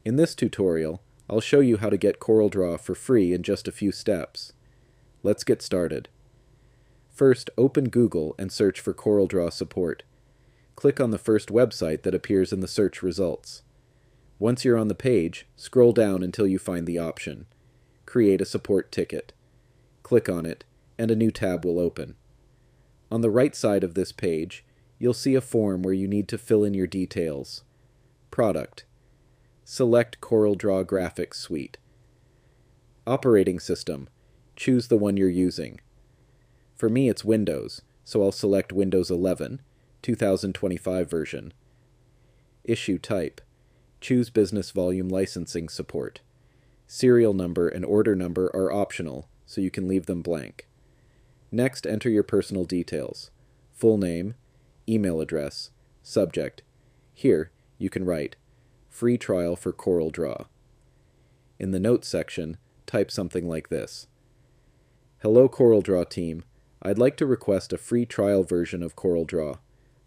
In this tutorial, I'll show you how to get CorelDRAW for free in just a few steps. Let's get started. First, open Google and search for CorelDRAW support. Click on the first website that appears in the search results. Once you're on the page, scroll down until you find the option. Create a support ticket. Click on it, and a new tab will open. On the right side of this page, you'll see a form where you need to fill in your details. Product. Select CorelDRAW Graphics Suite. Operating system. Choose the one you're using. For me it's Windows, so I'll select Windows 11, 2025 version. Issue type. Choose Business Volume Licensing Support. Serial number and order number are optional, so you can leave them blank. Next, enter your personal details. Full name, email address, subject. Here, you can write, "Free trial for CorelDRAW." In the notes section, type something like this. "Hello CorelDRAW team. I'd like to request a free trial version of CorelDRAW.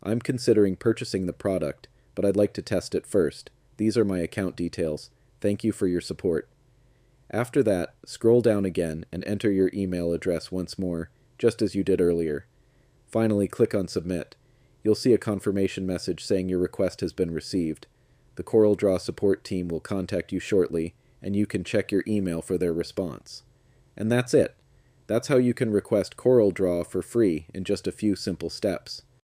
I'm considering purchasing the product, but I'd like to test it first. These are my account details. Thank you for your support." After that, scroll down again and enter your email address once more, just as you did earlier. Finally, click on Submit. You'll see a confirmation message saying your request has been received. The CorelDRAW support team will contact you shortly, and you can check your email for their response. And that's it. That's how you can request CorelDRAW for free in just a few simple steps.